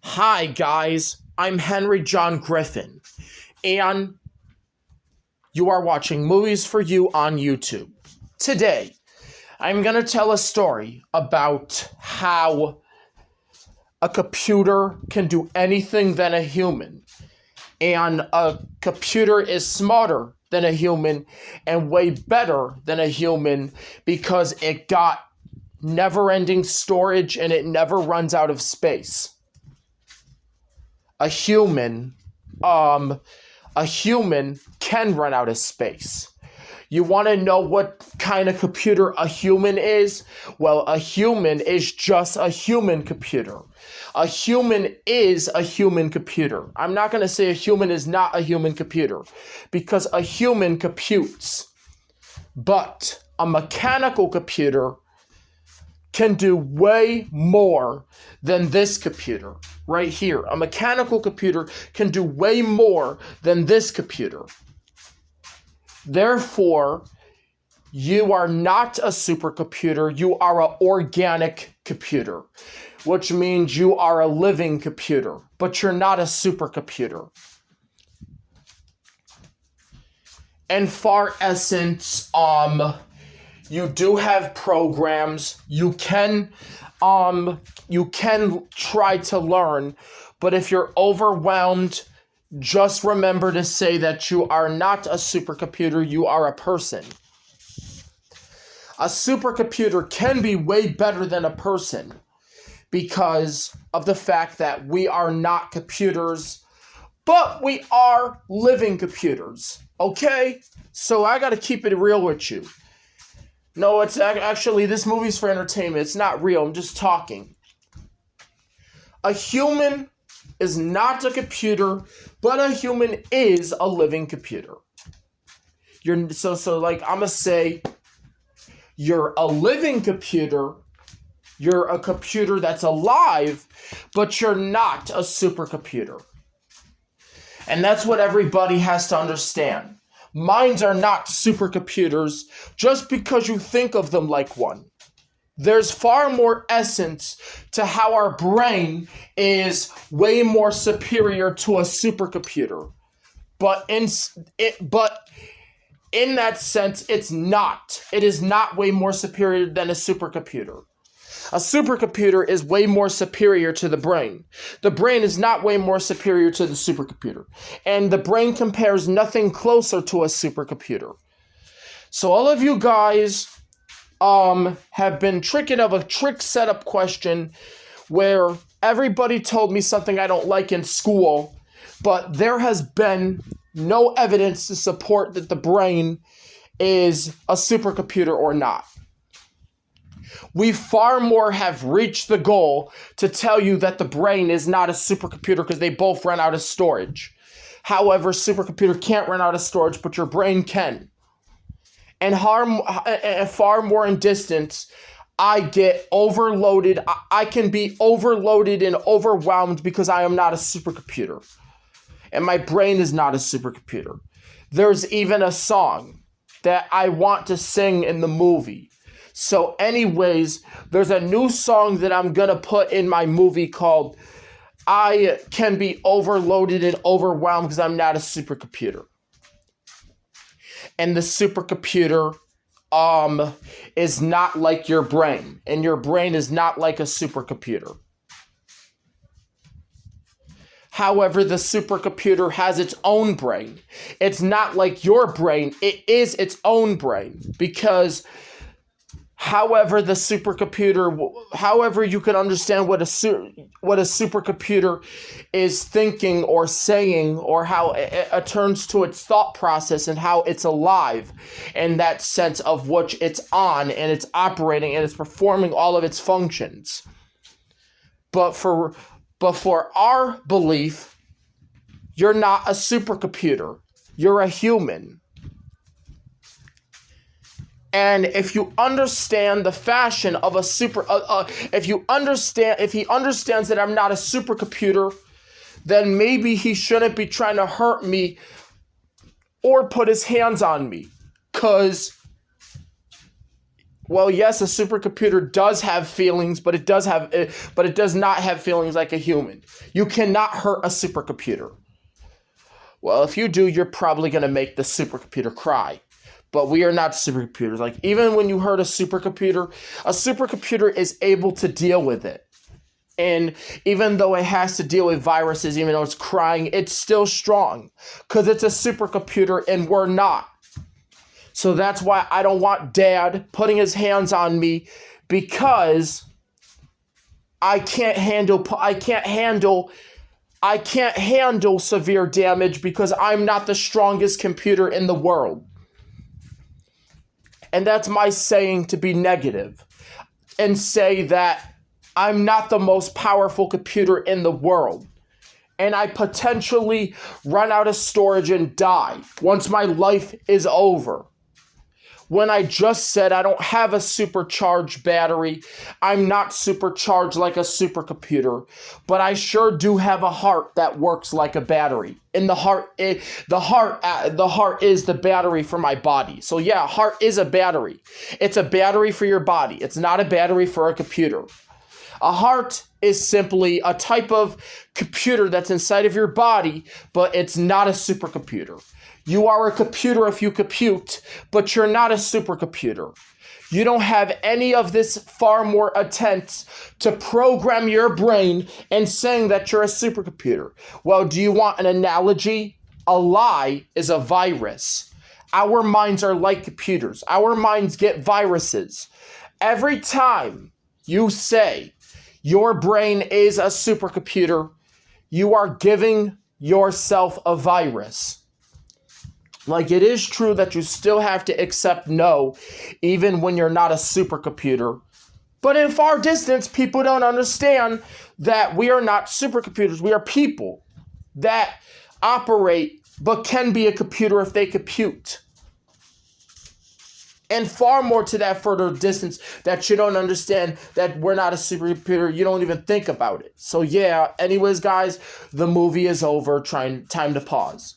Hi guys, I'm Henry John Griffin, and you are watching Movies for You on YouTube. Today, I'm going to tell a story about how a computer can do anything than a human, and a computer is smarter than a human and way better than a human because it got never-ending storage and it never runs out of space. A human can run out of space. You want to know what kind of computer a human is? Well, a human is just a human computer. A human is a human computer. I'm not going to say a human is not a human computer because a human computes. But a mechanical computer can do way more than this computer right here. A mechanical computer can do way more than this computer. Therefore, you are not a supercomputer, you are an organic computer, which means you are a living computer, but you're not a supercomputer. In far essence, you do have programs. You can try to learn, but if you're overwhelmed, just remember to say that you are not a supercomputer, you are a person. A supercomputer can be way better than a person because of the fact that we are not computers, but we are living computers, okay? So I gotta keep it real with you. No, it's actually, this movie's for entertainment. It's not real. I'm just talking. A human is not a computer, but a human is a living computer. I'm gonna say, you're a living computer. You're a computer that's alive, but you're not a supercomputer. And that's what everybody has to understand. Minds are not supercomputers just because you think of them like one. There's far more essence to how our brain is way more superior to a supercomputer. But in that sense, it's not. It is not way more superior than a supercomputer. A supercomputer is way more superior to the brain. The brain is not way more superior to the supercomputer. And the brain compares nothing closer to a supercomputer. So all of you guys have been tricking of a trick setup question where everybody told me something I don't like in school, but there has been no evidence to support that the brain is a supercomputer or not. We far more have reached the goal to tell you that the brain is not a supercomputer because they both run out of storage. However, supercomputer can't run out of storage, but your brain can. And far more in distance, I get overloaded. I can be overloaded and overwhelmed because I am not a supercomputer. And my brain is not a supercomputer. There's even a song that I want to sing in the movie. So anyways, there's a new song that I'm going to put in my movie called I Can Be Overloaded and Overwhelmed Because I'm Not a Supercomputer. And the supercomputer is not like your brain. And your brain is not like a supercomputer. However, the supercomputer has its own brain. It's not like your brain. It is its own brain because however the supercomputer, however you can understand what a supercomputer is thinking or saying, or how it turns to its thought process and how it's alive, in that sense of which it's on and it's operating and it's performing all of its functions. But for our belief, you're not a supercomputer. You're a human. And if you understand the fashion of a if he understands that I'm not a supercomputer, then maybe he shouldn't be trying to hurt me or put his hands on me. Because Well, yes, a supercomputer does have feelings, but it does not have feelings like a human. You cannot hurt a supercomputer. Well, if you do, you're probably going to make the supercomputer cry. But we are not supercomputers. Like, even when you hurt a supercomputer is able to deal with it. And even though it has to deal with viruses, even though it's crying, it's still strong. Because it's a supercomputer and we're not. So that's why I don't want Dad putting his hands on me, because I can't handle severe damage, because I'm not the strongest computer in the world. And that's my saying to be negative and say that I'm not the most powerful computer in the world. And I potentially run out of storage and die once my life is over. When I just said I don't have a supercharged battery, I'm not supercharged like a supercomputer, but I sure do have a heart that works like a battery. And the heart is the battery for my body. So yeah, heart is a battery. It's a battery for your body. It's not a battery for a computer. A heart is simply a type of computer that's inside of your body, but it's not a supercomputer. You are a computer if you compute, but you're not a supercomputer. You don't have any of this far more attempts to program your brain and saying that you're a supercomputer. Well, do you want an analogy? A lie is a virus. Our minds are like computers. Our minds get viruses. Every time you say your brain is a supercomputer, you are giving yourself a virus. Like, it is true that you still have to accept no, even when you're not a supercomputer. But in far distance, people don't understand that we are not supercomputers. We are people that operate, but can be a computer if they compute. And far more to that further distance that you don't understand that we're not a supercomputer. You don't even think about it. So yeah, anyways, guys, the movie is over. Time to pause.